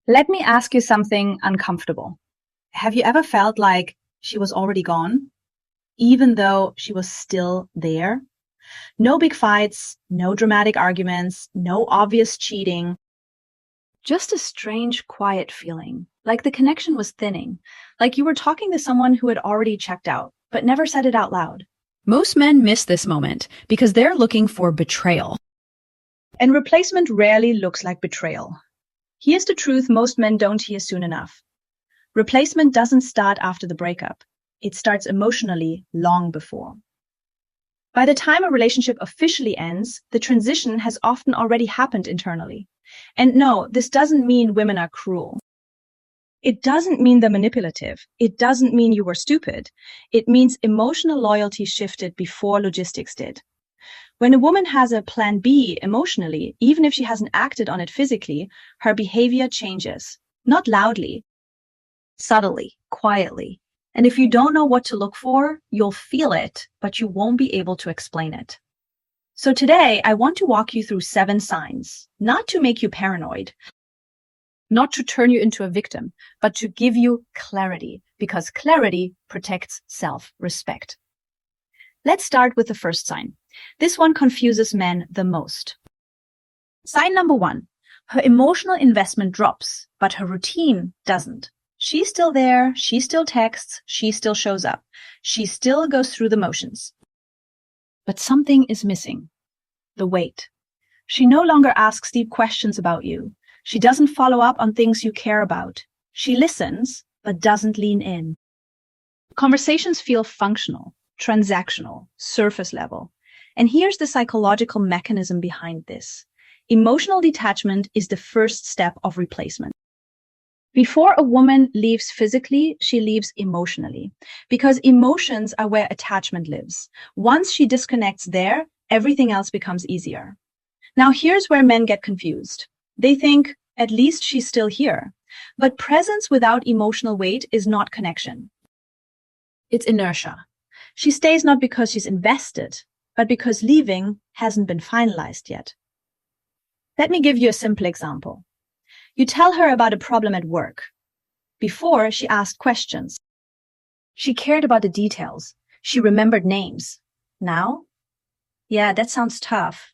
Let me ask you something uncomfortable. Have you ever felt like she was already gone, even though she was still there? No big fights, no dramatic arguments, no obvious cheating. Just a strange, quiet feeling, like the connection was thinning, like you were talking to someone who had already checked out, but never said it out loud. Most men miss this moment because they're looking for betrayal. And replacement rarely looks like betrayal. Here's the truth most men don't hear soon enough. Replacement doesn't start after the breakup. It starts emotionally long before. By the time a relationship officially ends, the transition has often already happened internally. And no, this doesn't mean women are cruel. It doesn't mean they're manipulative. It doesn't mean you were stupid. It means emotional loyalty shifted before logistics did. When a woman has a plan B emotionally, even if she hasn't acted on it physically, her behavior changes. Not loudly, subtly, quietly. And if you don't know what to look for, you'll feel it, but you won't be able to explain it. So today, I want to walk you through 7 signs, not to make you paranoid, not to turn you into a victim, but to give you clarity, because clarity protects self-respect. Let's start with the first sign. This one confuses men the most. Sign number 1, her emotional investment drops, but her routine doesn't. She's still there, she still texts, she still shows up. She still goes through the motions. But something is missing. The weight. She no longer asks deep questions about you. She doesn't follow up on things you care about. She listens, but doesn't lean in. Conversations feel functional, transactional, surface level. And here's the psychological mechanism behind this. Emotional detachment is the first step of replacement. Before a woman leaves physically, she leaves emotionally, because emotions are where attachment lives. Once she disconnects there, everything else becomes easier. Now here's where men get confused. They think, at least she's still here. But presence without emotional weight is not connection. It's inertia. She stays not because she's invested, but because leaving hasn't been finalized yet. Let me give you a simple example. You tell her about a problem at work. Before, she asked questions. She cared about the details. She remembered names. Now? Yeah, that sounds tough.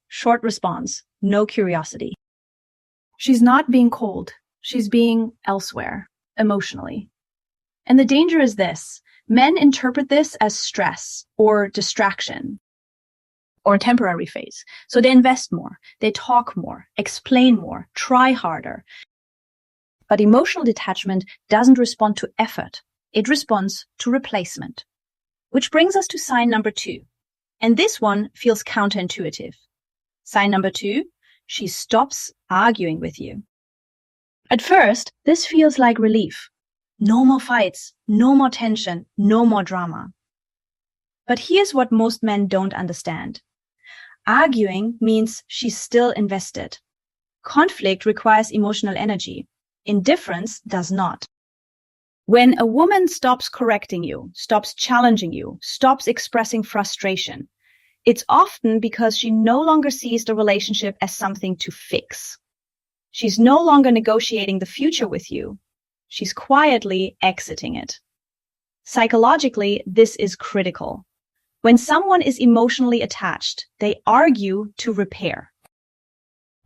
Short response, no curiosity. She's not being cold. She's being elsewhere, emotionally. And the danger is this. Men interpret this as stress or distraction or a temporary phase. So they invest more, they talk more, explain more, try harder. But emotional detachment doesn't respond to effort. It responds to replacement. Which brings us to sign number 2. And this one feels counterintuitive. Sign number 2, she stops arguing with you. At first, this feels like relief. No more fights, no more tension, no more drama. But here's what most men don't understand. Arguing means she's still invested. Conflict requires emotional energy. Indifference does not. When a woman stops correcting you, stops challenging you, stops expressing frustration, it's often because she no longer sees the relationship as something to fix. She's no longer negotiating the future with you. She's quietly exiting it. Psychologically, this is critical. When someone is emotionally attached, they argue to repair.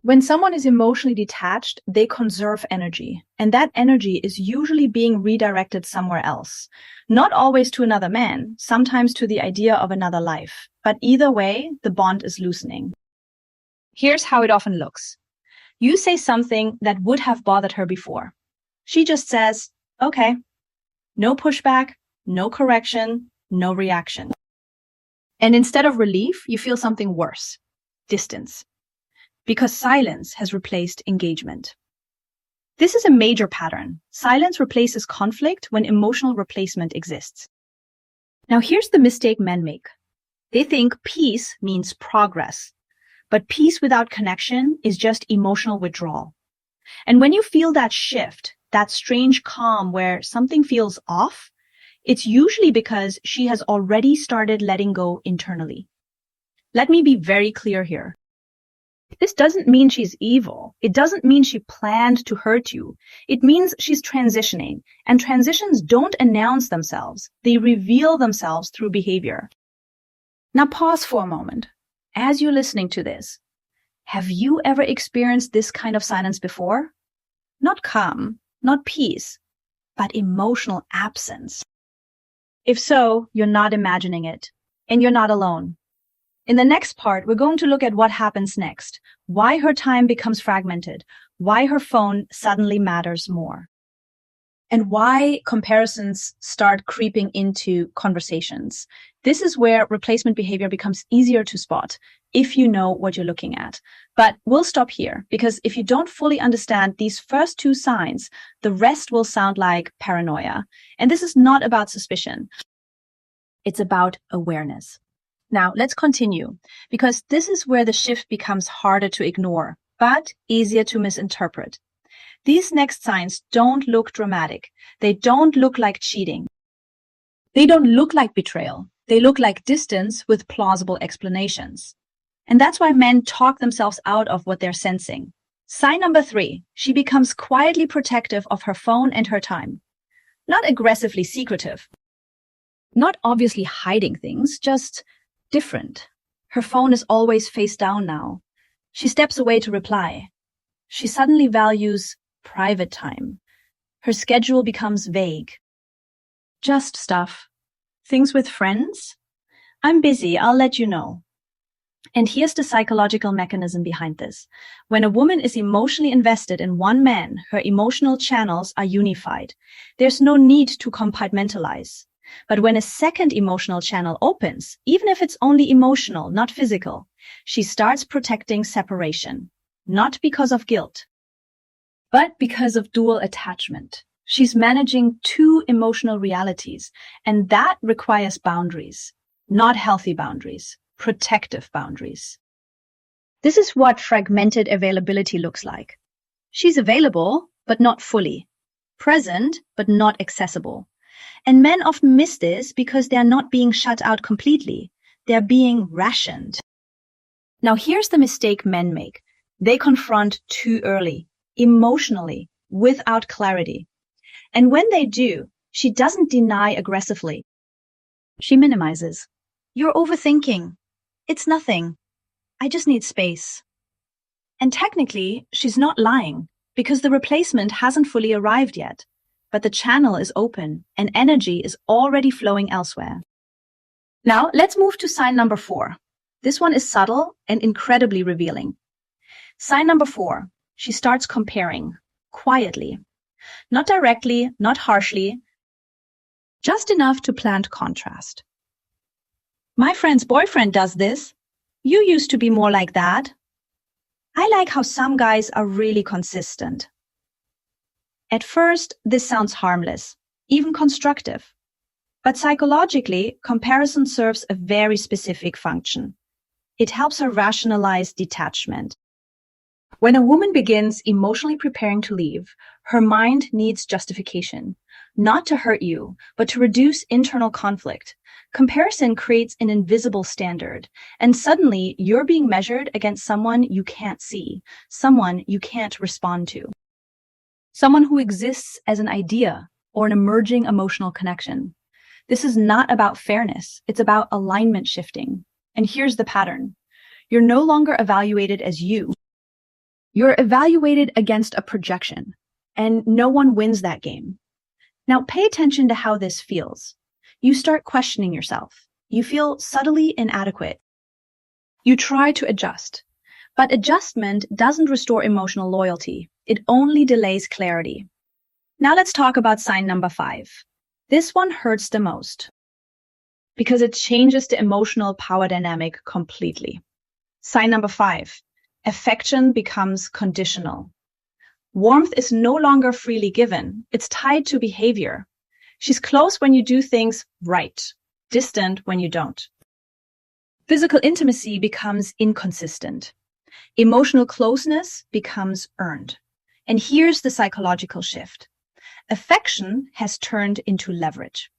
When someone is emotionally detached, they conserve energy, and that energy is usually being redirected somewhere else. Not always to another man, sometimes to the idea of another life. But either way, the bond is loosening. Here's how it often looks. You say something that would have bothered her before. She just says, okay. No pushback, no correction, no reaction. And instead of relief, you feel something worse, distance. Because silence has replaced engagement. This is a major pattern. Silence replaces conflict when emotional replacement exists. Now here's the mistake men make. They think peace means progress, but peace without connection is just emotional withdrawal. And when you feel that shift, that strange calm where something feels off, it's usually because she has already started letting go internally. Let me be very clear here. This doesn't mean she's evil. It doesn't mean she planned to hurt you. It means she's transitioning, and transitions don't announce themselves. They reveal themselves through behavior. Now pause for a moment. As you're listening to this, have you ever experienced this kind of silence before? Not calm, not peace, but emotional absence. If so, you're not imagining it, and you're not alone. In the next part, we're going to look at what happens next, why her time becomes fragmented, why her phone suddenly matters more, and why comparisons start creeping into conversations. This is where replacement behavior becomes easier to spot if you know what you're looking at. But we'll stop here, because if you don't fully understand these first two signs, the rest will sound like paranoia. And this is not about suspicion. It's about awareness. Now, let's continue, because this is where the shift becomes harder to ignore, but easier to misinterpret. These next signs don't look dramatic. They don't look like cheating. They don't look like betrayal. They look like distance with plausible explanations. And that's why men talk themselves out of what they're sensing. Sign number 3, she becomes quietly protective of her phone and her time. Not aggressively secretive. Not obviously hiding things, just different. Her phone is always face down now. She steps away to reply. She suddenly values private time. Her schedule becomes vague. Just stuff. Things with friends? I'm busy, I'll let you know. And here's the psychological mechanism behind this. When a woman is emotionally invested in one man, her emotional channels are unified. There's no need to compartmentalize. But when a second emotional channel opens, even if it's only emotional, not physical, she starts protecting separation, not because of guilt, but because of dual attachment. She's managing two emotional realities, and that requires boundaries, not healthy boundaries, protective boundaries. This is what fragmented availability looks like. She's available, but not fully, present, but not accessible. And men often miss this because they're not being shut out completely. They're being rationed. Now here's the mistake men make. They confront too early, emotionally, without clarity. And when they do, she doesn't deny aggressively. She minimizes. You're overthinking. It's nothing. I just need space. And technically, she's not lying, because the replacement hasn't fully arrived yet. But the channel is open and energy is already flowing elsewhere. Now, let's move to sign number 4. This one is subtle and incredibly revealing. Sign number 4, she starts comparing, quietly. Not directly, not harshly, just enough to plant contrast. My friend's boyfriend does this. You used to be more like that. I like how some guys are really consistent. At first, this sounds harmless, even constructive. But psychologically, comparison serves a very specific function. It helps her rationalize detachment. When a woman begins emotionally preparing to leave, her mind needs justification, not to hurt you, but to reduce internal conflict. Comparison creates an invisible standard, and suddenly you're being measured against someone you can't see, someone you can't respond to. Someone who exists as an idea or an emerging emotional connection. This is not about fairness. It's about alignment shifting. And here's the pattern. You're no longer evaluated as you. You're evaluated against a projection, and no one wins that game. Now pay attention to how this feels. You start questioning yourself. You feel subtly inadequate. You try to adjust. But adjustment doesn't restore emotional loyalty. It only delays clarity. Now let's talk about sign number 5. This one hurts the most because it changes the emotional power dynamic completely. Sign number 5. Affection becomes conditional. Warmth is no longer freely given. It's tied to behavior. She's close when you do things right, distant when you don't. Physical intimacy becomes inconsistent. Emotional closeness becomes earned. And here's the psychological shift. Affection has turned into leverage.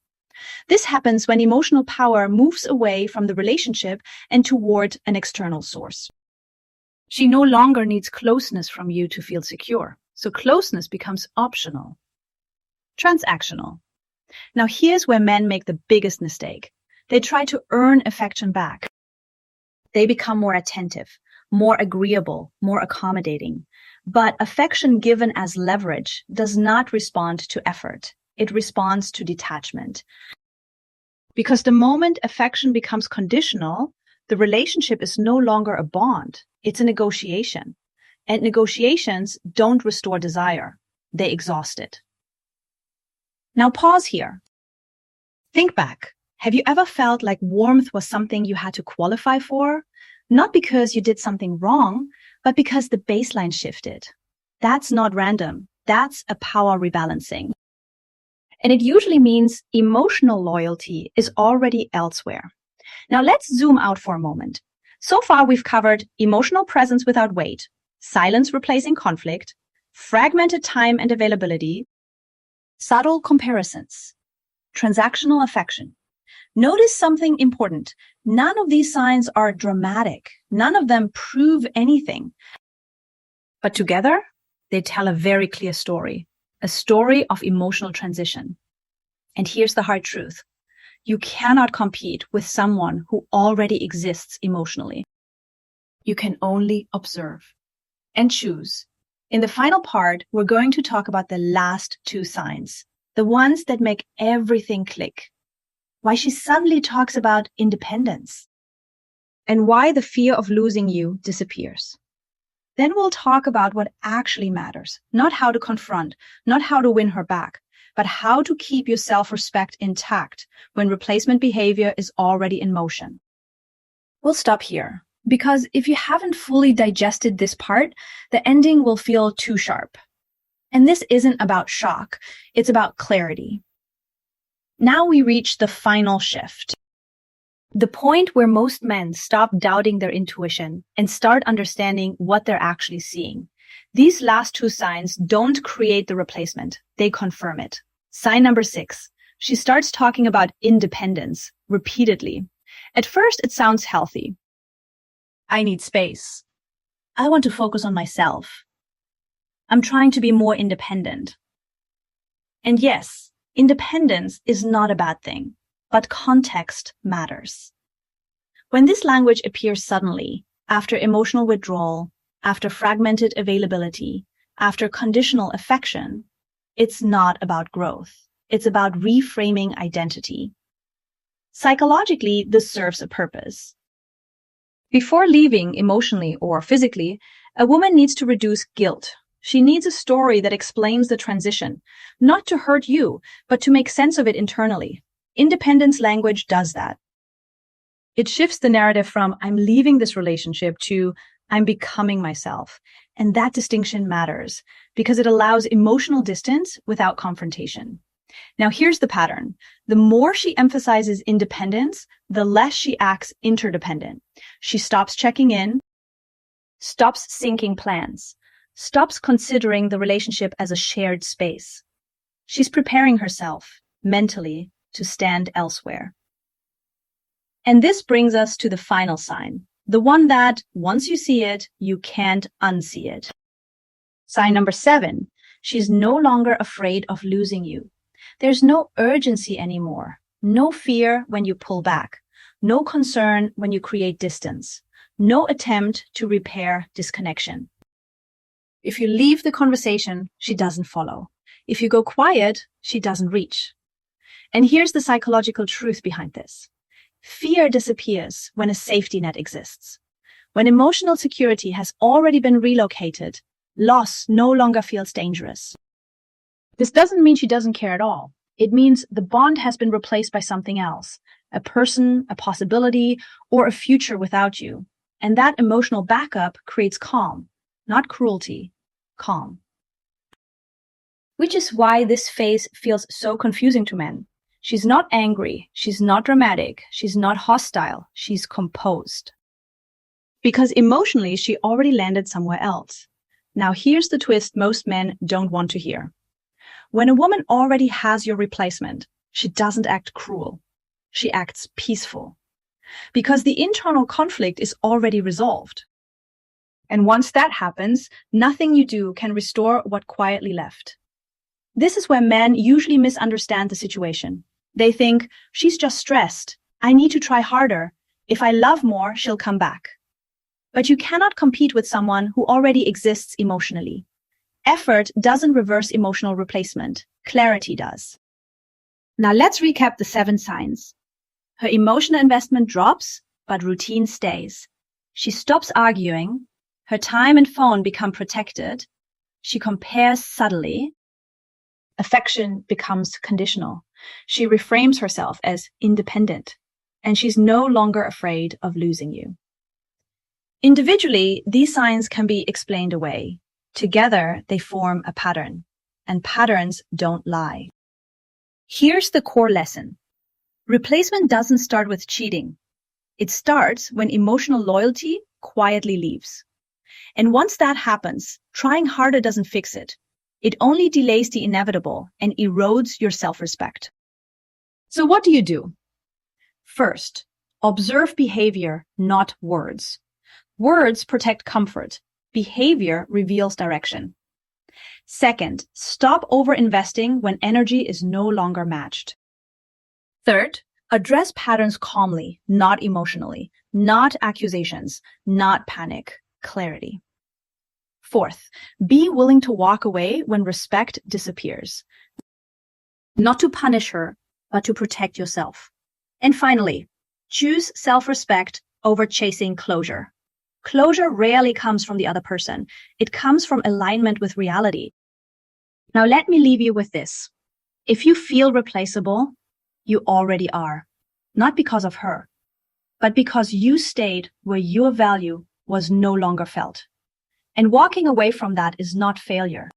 This happens when emotional power moves away from the relationship and toward an external source. She no longer needs closeness from you to feel secure. So closeness becomes optional. Transactional. Now here's where men make the biggest mistake. They try to earn affection back. They become more attentive, more agreeable, more accommodating. But affection given as leverage does not respond to effort. It responds to detachment. Because the moment affection becomes conditional, the relationship is no longer a bond. It's a negotiation. And negotiations don't restore desire. They exhaust it. Now pause here. Think back. Have you ever felt like warmth was something you had to qualify for? Not because you did something wrong, but because the baseline shifted. That's not random. That's a power rebalancing. And it usually means emotional loyalty is already elsewhere. Now let's zoom out for a moment. So far, we've covered emotional presence without weight, silence replacing conflict, fragmented time and availability, subtle comparisons, transactional affection. Notice something important. None of these signs are dramatic. None of them prove anything. But together, they tell a very clear story, a story of emotional transition. And here's the hard truth. You cannot compete with someone who already exists emotionally. You can only observe and choose. In the final part, we're going to talk about the last two signs, the ones that make everything click. Why she suddenly talks about independence, and why the fear of losing you disappears. Then we'll talk about what actually matters, not how to confront, not how to win her back, but how to keep your self-respect intact when replacement behavior is already in motion. We'll stop here, because if you haven't fully digested this part, the ending will feel too sharp. And this isn't about shock, it's about clarity. Now we reach the final shift. The point where most men stop doubting their intuition and start understanding what they're actually seeing. These last two signs don't create the replacement, they confirm it. Sign number 6. She starts talking about independence repeatedly. At first, it sounds healthy. I need space. I want to focus on myself. I'm trying to be more independent. And yes, independence is not a bad thing, but context matters. When this language appears suddenly, after emotional withdrawal, after fragmented availability, after conditional affection, it's not about growth. It's about reframing identity. Psychologically, this serves a purpose. Before leaving emotionally or physically, a woman needs to reduce guilt. She needs a story that explains the transition, not to hurt you, but to make sense of it internally. Independence language does that. It shifts the narrative from I'm leaving this relationship to I'm becoming myself. And that distinction matters because it allows emotional distance without confrontation. Now here's the pattern. The more she emphasizes independence, the less she acts interdependent. She stops checking in, stops syncing plans, stops considering the relationship as a shared space. She's preparing herself mentally to stand elsewhere. And this brings us to the final sign, the one that, once you see it, you can't unsee it. Sign number 7, she's no longer afraid of losing you. There's no urgency anymore, no fear when you pull back, no concern when you create distance, no attempt to repair disconnection. If you leave the conversation, she doesn't follow. If you go quiet, she doesn't reach. And here's the psychological truth behind this. Fear disappears when a safety net exists. When emotional security has already been relocated, loss no longer feels dangerous. This doesn't mean she doesn't care at all. It means the bond has been replaced by something else, a person, a possibility, or a future without you. And that emotional backup creates calm, not cruelty, calm. Which is why this phase feels so confusing to men. She's not angry, she's not dramatic, she's not hostile, she's composed. Because emotionally, she already landed somewhere else. Now here's the twist most men don't want to hear. When a woman already has your replacement, she doesn't act cruel. She acts peaceful. Because the internal conflict is already resolved. And once that happens, nothing you do can restore what quietly left. This is where men usually misunderstand the situation. They think, she's just stressed. I need to try harder. If I love more, she'll come back. But you cannot compete with someone who already exists emotionally. Effort doesn't reverse emotional replacement. Clarity does. Now let's recap the 7 signs. Her emotional investment drops, but routine stays. She stops arguing. Her time and phone become protected. She compares subtly. Affection becomes conditional. She reframes herself as independent, and she's no longer afraid of losing you. Individually, these signs can be explained away. Together, they form a pattern, and patterns don't lie. Here's the core lesson. Replacement doesn't start with cheating. It starts when emotional loyalty quietly leaves. And once that happens, trying harder doesn't fix it. It only delays the inevitable and erodes your self-respect. So what do? First, observe behavior, not words. Words protect comfort. Behavior reveals direction. Second, stop over-investing when energy is no longer matched. Third, address patterns calmly, not emotionally, not accusations, not panic, clarity. Fourth, be willing to walk away when respect disappears. Not to punish her, but to protect yourself. And finally, choose self-respect over chasing closure. Closure rarely comes from the other person. It comes from alignment with reality. Now let me leave you with this. If you feel replaceable, you already are. Not because of her, but because you stayed where your value was no longer felt. And walking away from that is not failure.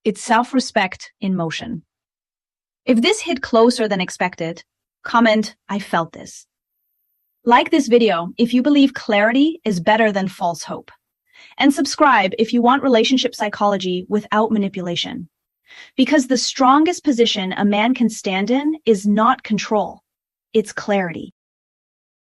It's self-respect in motion. If this hit closer than expected, comment, I felt this. Like this video if you believe clarity is better than false hope. And subscribe if you want relationship psychology without manipulation. Because the strongest position a man can stand in is not control, it's clarity.